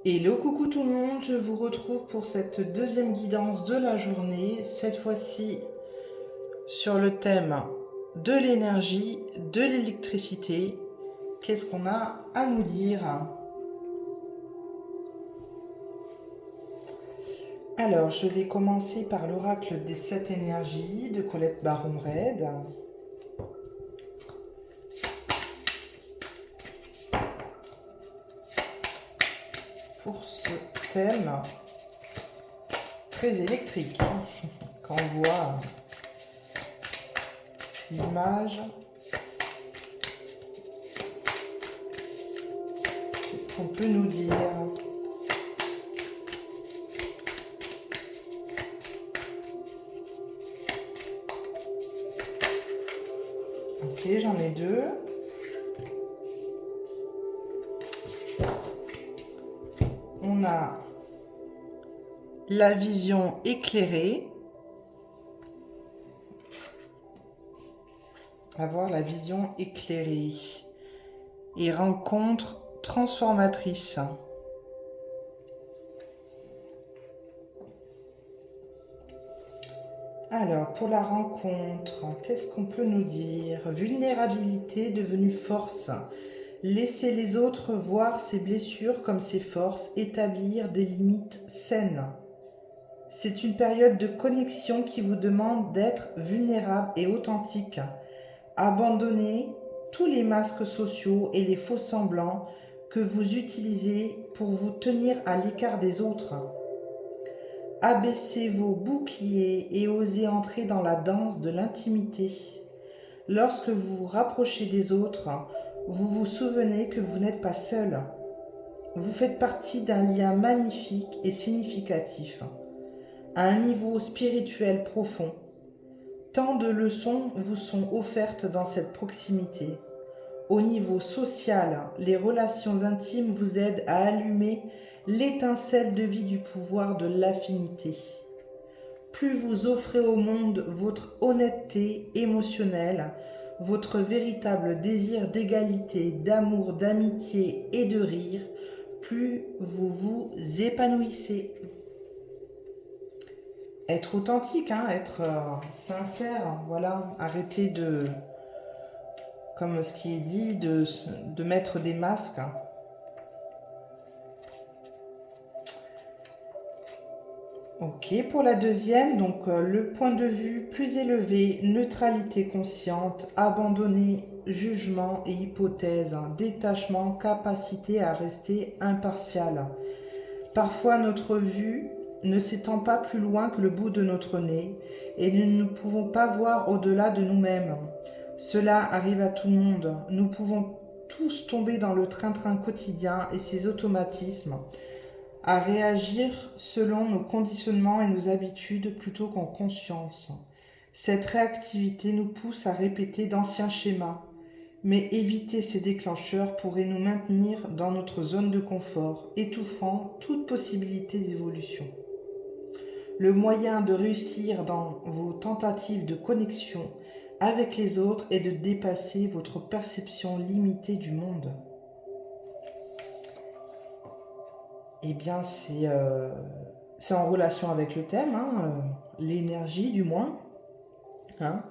Hello, coucou tout le monde, je vous retrouve pour cette deuxième guidance de la journée, cette fois-ci sur le thème de l'énergie, de l'électricité. Qu'est-ce qu'on a à nous dire? Alors, je vais commencer par l'oracle des 7 énergies de Colette Baron-Red. Pour ce thème très électrique, quand on voit l'image, qu'est-ce qu'on peut nous dire? Ok, j'en ai deux. On a la vision éclairée. Avoir la vision éclairée. Et rencontre transformatrice. Alors, pour la rencontre, qu'est-ce qu'on peut nous dire? Vulnérabilité devenue force. Laisser les autres voir ses blessures comme ses forces, établir des limites saines. C'est une période de connexion qui vous demande d'être vulnérable et authentique. Abandonnez tous les masques sociaux et les faux semblants que vous utilisez pour vous tenir à l'écart des autres. Abaissez vos boucliers et osez entrer dans la danse de l'intimité. Lorsque vous vous rapprochez des autres, vous vous souvenez que vous n'êtes pas seul. Vous faites partie d'un lien magnifique et significatif, à un niveau spirituel profond. Tant de leçons vous sont offertes dans cette proximité. Au niveau social, les relations intimes vous aident à allumer l'étincelle de vie du pouvoir de l'affinité. Plus vous offrez au monde votre honnêteté émotionnelle, votre véritable désir d'égalité, d'amour, d'amitié et de rire, plus vous vous épanouissez. Être authentique, être sincère, voilà, arrêter de, comme ce qui est dit, de mettre des masques. Ok, pour la deuxième, donc le point de vue plus élevé, neutralité consciente, abandonner jugement et hypothèse, détachement, capacité à rester impartial. Parfois notre vue ne s'étend pas plus loin que le bout de notre nez et nous ne pouvons pas voir au-delà de nous-mêmes. Cela arrive à tout le monde. Nous pouvons tous tomber dans le train-train quotidien et ses automatismes, à réagir selon nos conditionnements et nos habitudes plutôt qu'en conscience. Cette réactivité nous pousse à répéter d'anciens schémas, mais éviter ces déclencheurs pourrait nous maintenir dans notre zone de confort, étouffant toute possibilité d'évolution. Le moyen de réussir dans vos tentatives de connexion avec les autres est de dépasser votre perception limitée du monde. Eh bien, c'est en relation avec le thème, l'énergie du moins. Hein.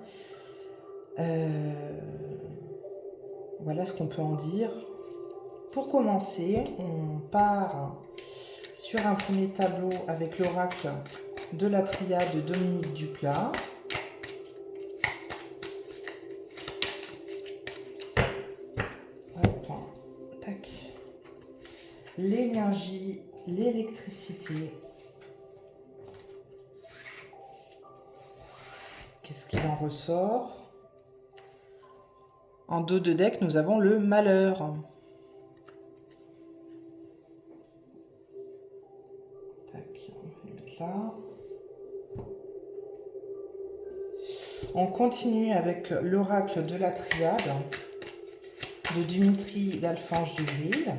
Voilà ce qu'on peut en dire. Pour commencer, on part sur un premier tableau avec l'oracle de la triade de Dominique Duplat. Hop, tac. L'énergie, l'électricité. Qu'est-ce qu'il en ressort? En dos de deck, nous avons le malheur. Tac, on va le mettre là. On continue avec l'oracle de la triade de Dimitri d'Alphonse Dubril.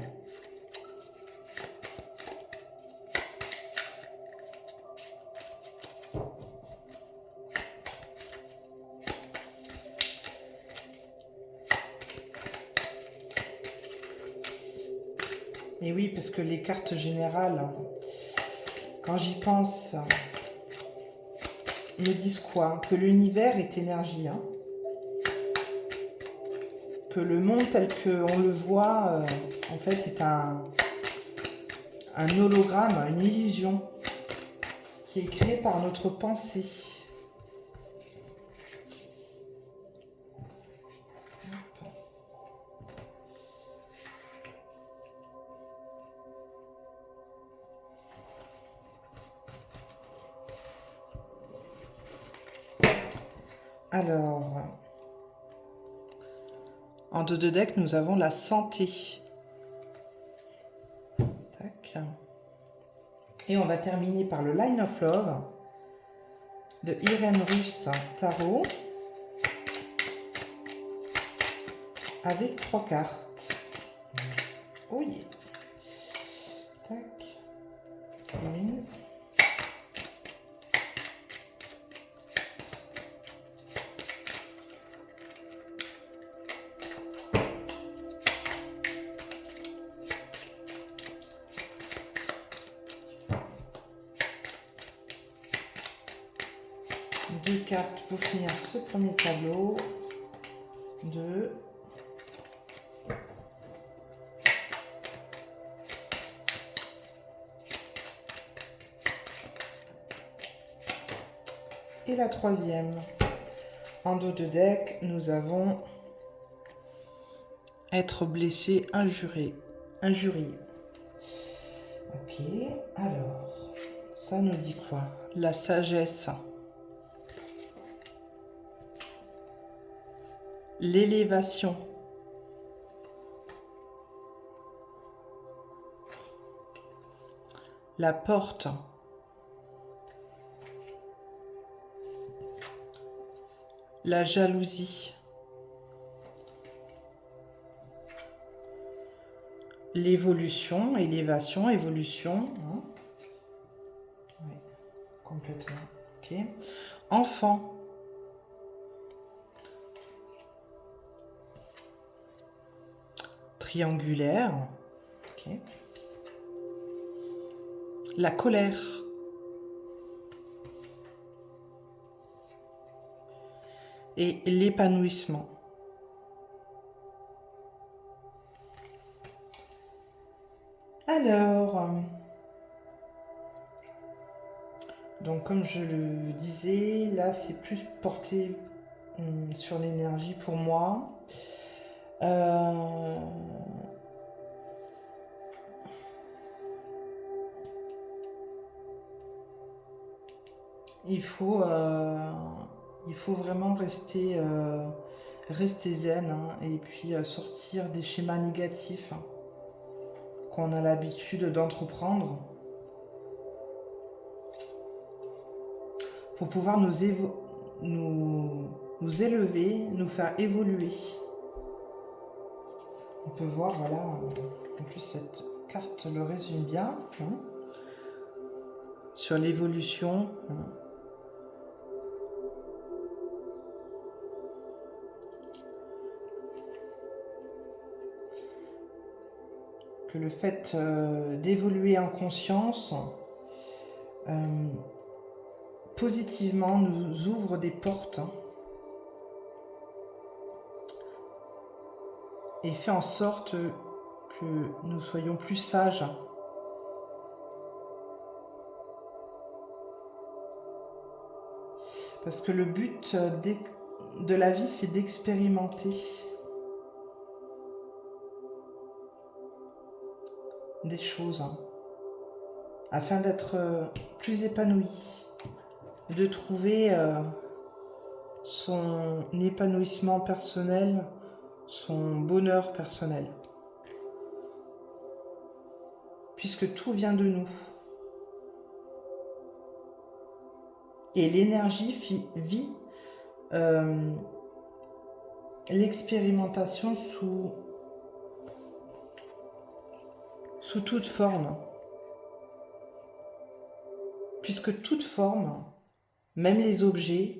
Et oui, parce que les cartes générales, quand j'y pense, me disent quoi? Que l'univers est énergie, hein, que le monde tel qu'on le voit, en fait, est un hologramme, une illusion qui est créée par notre pensée. Alors, en dos de deck, nous avons la santé. Tac. Et on va terminer par le Line of Love de Irène Rust Tarot avec 3 cartes. Oh yeah. Tac. Une. Deux cartes pour finir ce premier tableau. 2. Et la troisième. En dos de deck, nous avons être blessé, injurié. Ok, alors, ça nous dit quoi? La sagesse. L'élévation. La porte. La jalousie. L'évolution, élévation, évolution. Hein. Oui, complètement. Ok. Enfant. Triangulaire. Ok. La colère. Et l'épanouissement. Alors, donc comme je le disais, là c'est plus porté sur l'énergie pour moi. Il faut vraiment rester zen, hein, et puis sortir des schémas négatifs, hein, qu'on a l'habitude d'entreprendre pour pouvoir nous élever, nous faire évoluer. On peut voir, voilà, en plus cette carte le résume bien, hein, sur l'évolution. Hein. Que le fait d'évoluer en conscience positivement nous ouvre des portes, hein, et fait en sorte que nous soyons plus sages. Parce que le but de la vie, c'est d'expérimenter des choses, hein, afin d'être plus épanoui, de trouver son épanouissement personnel, son bonheur personnel. Puisque tout vient de nous. Et l'énergie vit l'expérimentation sous toute forme. Puisque toute forme, même les objets,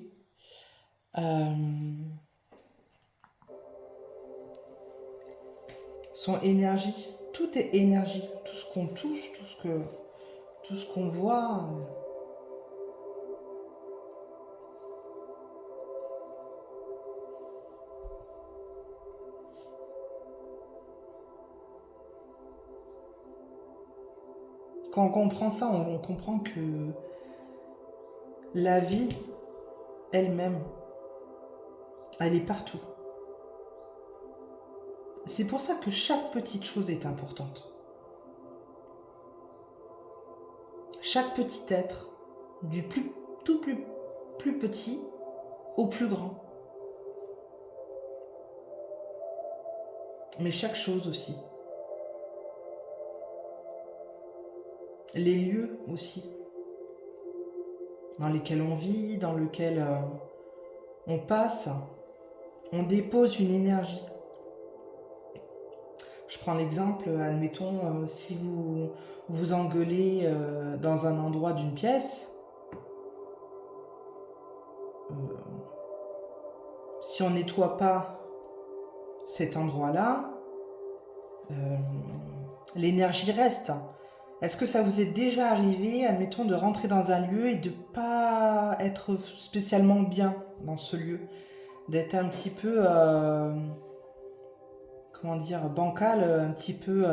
sont énergie. Tout est énergie. qu'on touche, tout ce qu'on voit. Quand on comprend ça, on comprend que la vie elle-même, elle est partout. C'est pour ça que chaque petite chose est importante. Chaque petit être, du plus petit au plus grand. Mais chaque chose aussi. Les lieux aussi, dans lesquels on vit, dans lesquels on passe, on dépose une énergie. Je prends l'exemple, admettons, si vous vous engueulez dans un endroit d'une pièce, si on nettoie pas cet endroit-là, l'énergie reste. Est-ce que ça vous est déjà arrivé, admettons, de rentrer dans un lieu et de pas être spécialement bien dans ce lieu, d'être un petit peu, comment dire, bancal, un petit peu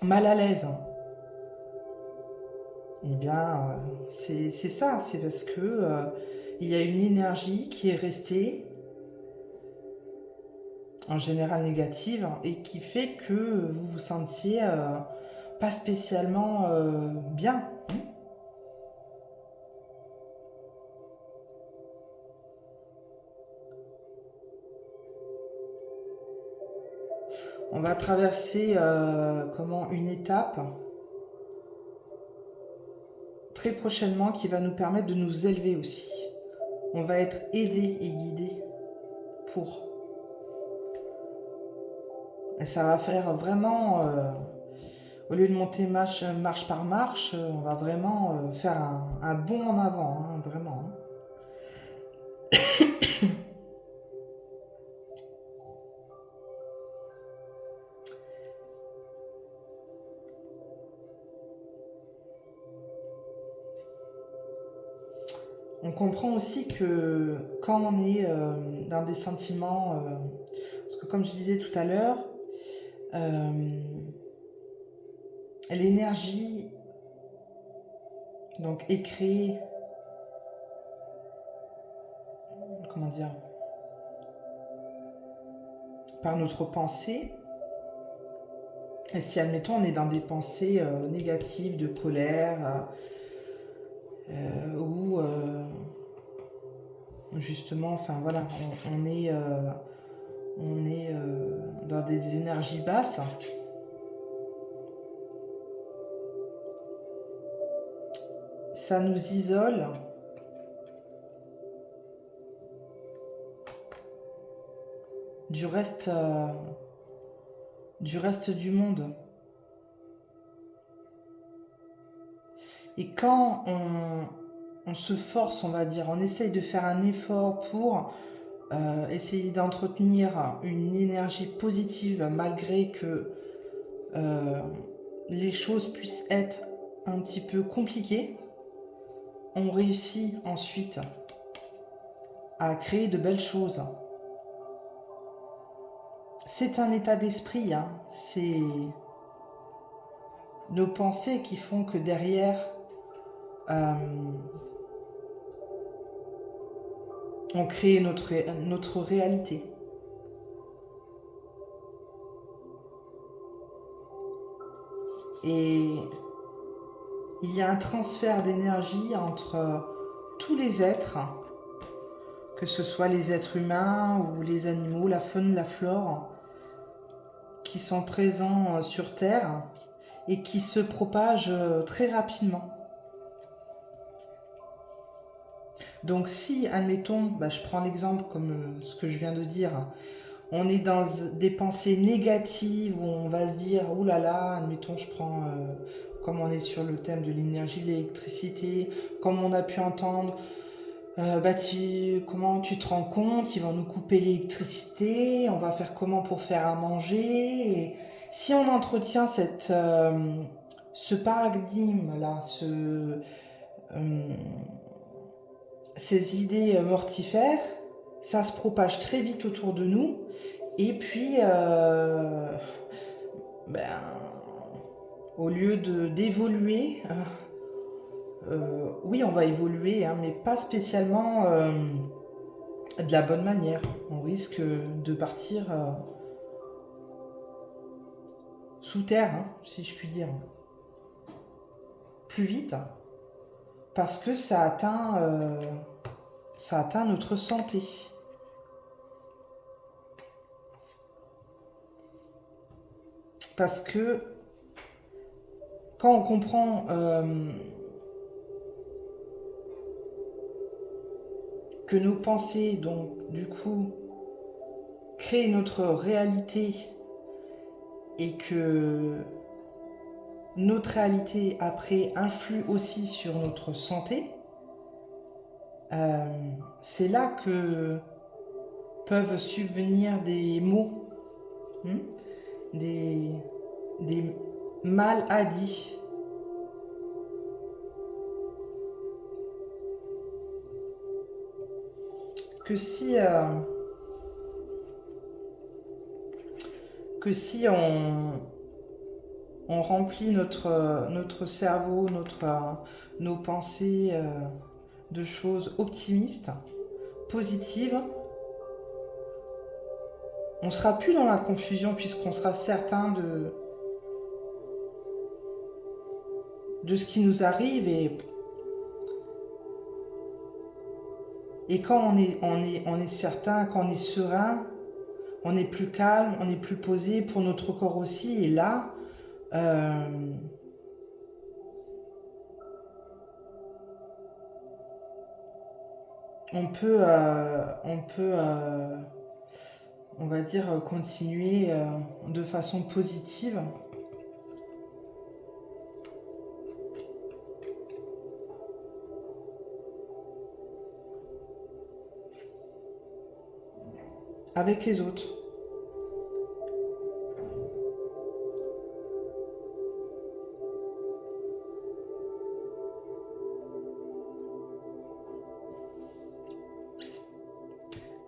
mal à l'aise? Eh bien, c'est ça, c'est parce que il y a une énergie qui est restée, en général négative, et qui fait que vous vous sentiez pas spécialement bien. On va traverser une étape très prochainement qui va nous permettre de nous élever aussi. On va être aidé et guidé pour. Et ça va faire vraiment, au lieu de monter marche par marche, on va vraiment faire un bond en avant, hein, vraiment. On comprend aussi que quand on est dans des sentiments, parce que comme je disais tout à l'heure, l'énergie donc est créée, comment dire, par notre pensée. Et si admettons on est dans des pensées négatives, de colère, ou justement, enfin voilà, on est dans des énergies basses. Ça nous isole du reste du monde. Et quand on se force, on va dire, on essaye de faire un effort pour essayer d'entretenir une énergie positive malgré que les choses puissent être un petit peu compliquées, on réussit ensuite à créer de belles choses. C'est un état d'esprit, hein. C'est nos pensées qui font que derrière, on crée notre réalité. Et il y a un transfert d'énergie entre tous les êtres, que ce soit les êtres humains ou les animaux, la faune, la flore, qui sont présents sur Terre et qui se propagent très rapidement. Donc si, admettons, je prends l'exemple comme ce que je viens de dire, on est dans des pensées négatives où on va se dire « Ouh là là », admettons, je prends, comme on est sur le thème de l'énergie, de l'électricité, comme on a pu entendre, comment tu te rends compte, ils vont nous couper l'électricité, on va faire comment pour faire à manger, et Si on entretient ce paradigme-là, ces idées mortifères, ça se propage très vite autour de nous. Et puis, au lieu d'évoluer, oui, on va évoluer, hein, mais pas spécialement de la bonne manière. On risque de partir sous terre, hein, si je puis dire, plus vite, parce que ça atteint notre santé. Parce que quand on comprend que nos pensées, donc du coup, créent notre réalité et que notre réalité après influe aussi sur notre santé, c'est là que peuvent subvenir des maux, des maladies. Que si on remplit notre cerveau, nos pensées de choses optimistes, positives, on ne sera plus dans la confusion puisqu'on sera certain de ce qui nous arrive et quand on est certain, quand on est serein, on est plus calme, on est plus posé pour notre corps aussi. Et là, on peut, on va dire, continuer de façon positive. Avec les autres.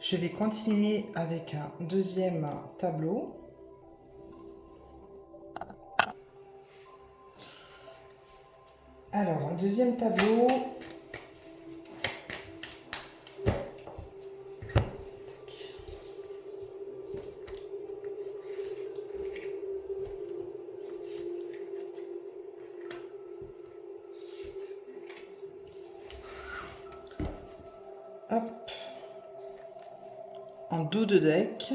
Je vais continuer avec un deuxième tableau. Alors, un deuxième tableau. Hop. En dos de deck.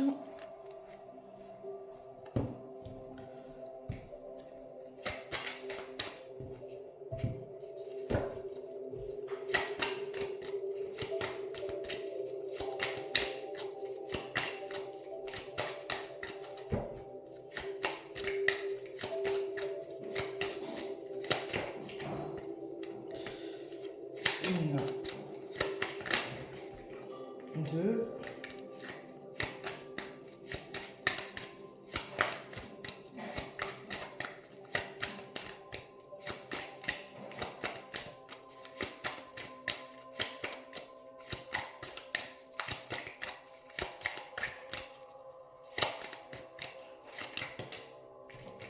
Une, deux,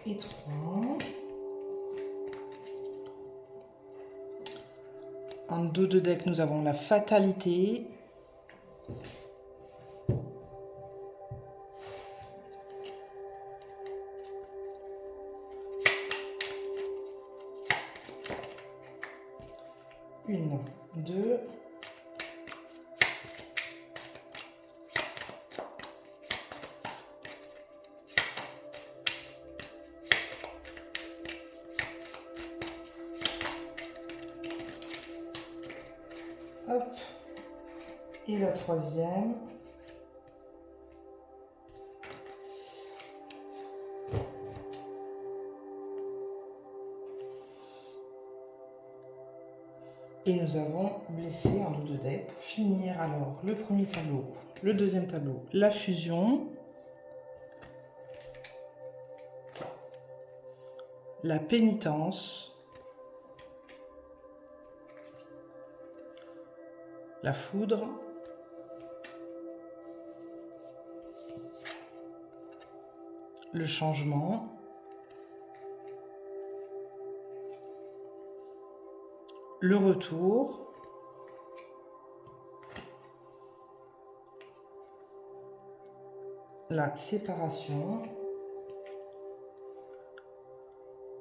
et 3. En dos de deck, nous avons la fatalité. Une, deux. Hop. Et la troisième. Et nous avons blessé en dos de deck. Pour finir, alors, le premier tableau, le deuxième tableau, la fusion. la pénitence, la foudre, le changement, le retour, la séparation,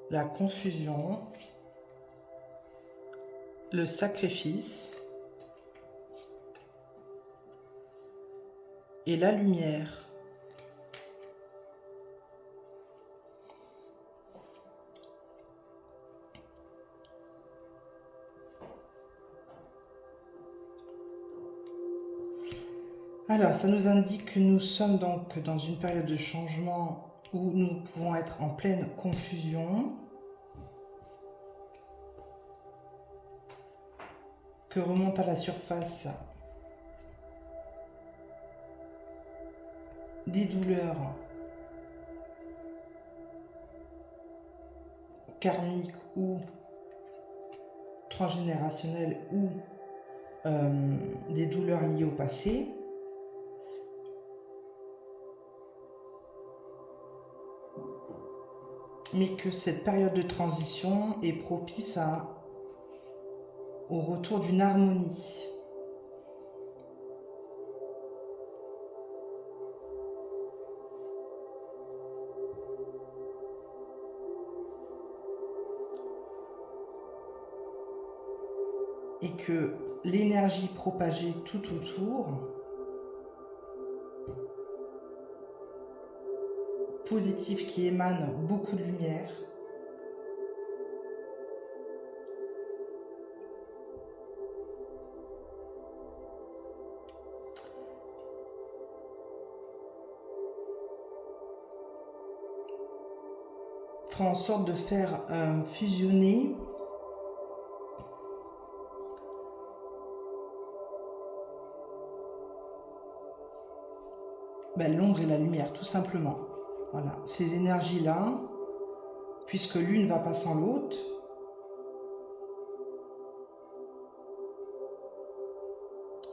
la confusion, le sacrifice et la lumière. Alors, ça nous indique que nous sommes donc dans une période de changement où nous pouvons être en pleine confusion, que remonte à la surface des douleurs karmiques ou transgénérationnelles ou des douleurs liées au passé. Mais que cette période de transition est propice au retour d'une harmonie. Et que l'énergie propagée tout autour, positive, qui émane beaucoup de lumière, fera en sorte de faire fusionner l'ombre et la lumière, tout simplement. Voilà, ces énergies-là, puisque l'une va pas sans l'autre,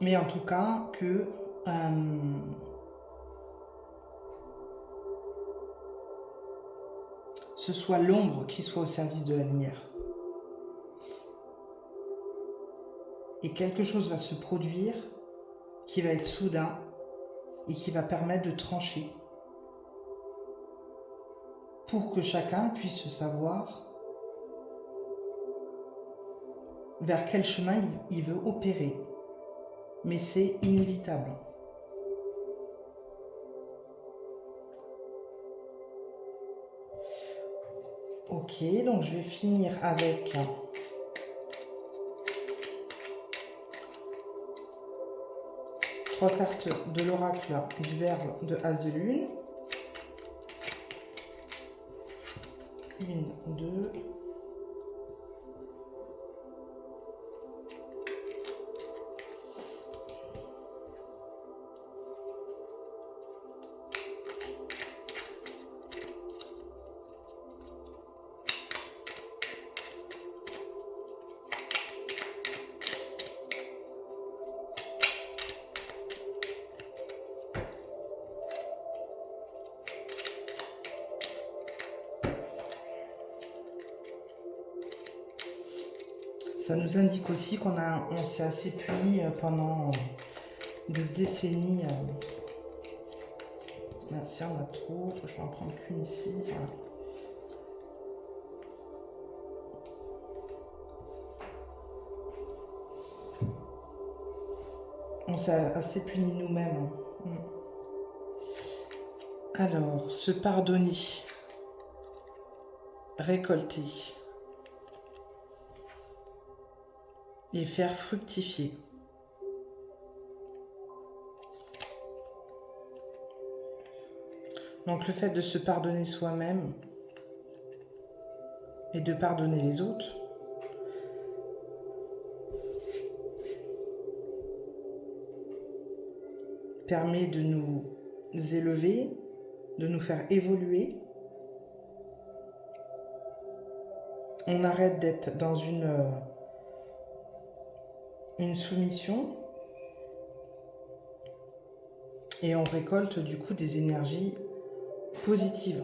mais en tout cas que ce soit l'ombre qui soit au service de la lumière. Et quelque chose va se produire qui va être soudain et qui va permettre de trancher pour que chacun puisse savoir vers quel chemin il veut opérer. Mais c'est inévitable. Ok, donc je vais finir avec trois cartes de l'oracle du verbe de As de Lune. 1, 2. Ça nous indique aussi on s'est assez puni pendant des décennies. Merci, on a trop. Je vais en prendre qu'une ici. Voilà. On s'est assez puni nous-mêmes. Alors, se pardonner, récolter et faire fructifier. Donc le fait de se pardonner soi-même et de pardonner les autres permet de nous élever, de nous faire évoluer On arrête d'être dans une soumission et on récolte du coup des énergies positives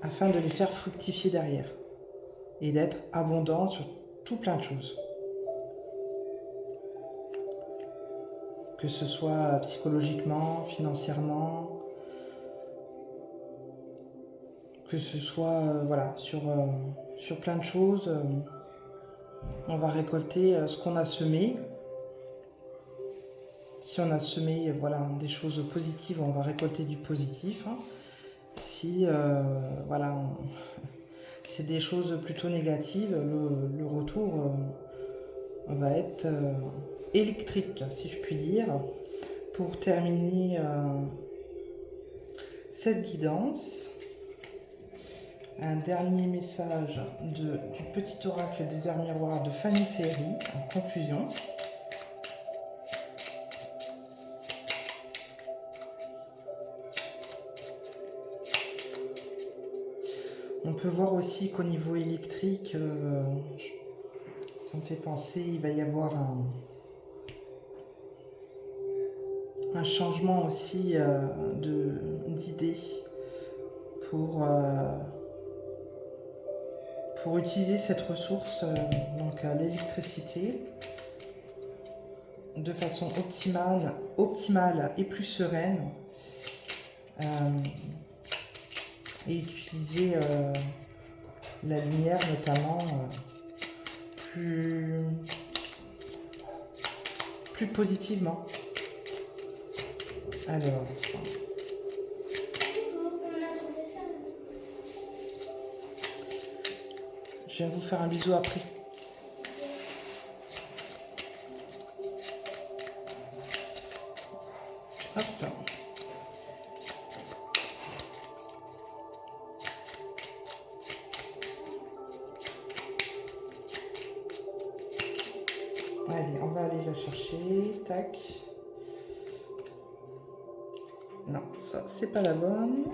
afin de les faire fructifier derrière et d'être abondant sur tout plein de choses. Que ce soit psychologiquement, financièrement, que ce soit voilà, sur plein de choses. On va récolter ce qu'on a semé. Si on a semé voilà, des choses positives, on va récolter du positif. Si voilà, c'est des choses plutôt négatives, le retour va être électrique, si je puis dire. Pour terminer cette guidance, un dernier message du petit oracle des heures miroirs de Fanny Ferry en conclusion. On peut voir aussi qu'au niveau électrique, ça me fait penser, il va y avoir un changement aussi d'idée pour utiliser cette ressource, donc l'électricité, de façon optimale et plus sereine, et utiliser la lumière notamment plus positivement. Alors, je viens vous faire un bisou après. Hop. Allez, on va aller la chercher. Tac. Non, ça, c'est pas la bonne.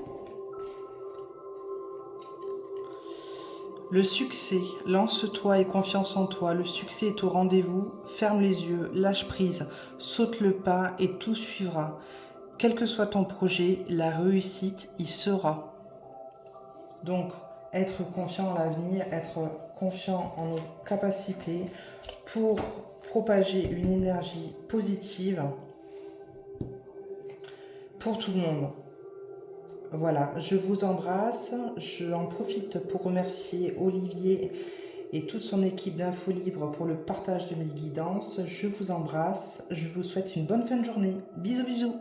Le succès, lance-toi et confiance en toi, le succès est au rendez-vous, ferme les yeux, lâche prise, saute le pas et tout suivra. Quel que soit ton projet, la réussite y sera. Donc, être confiant en l'avenir, être confiant en nos capacités pour propager une énergie positive pour tout le monde. Voilà, je vous embrasse. J'en profite pour remercier Olivier et toute son équipe d'Info Libre pour le partage de mes guidances. Je vous embrasse. Je vous souhaite une bonne fin de journée. Bisous, bisous.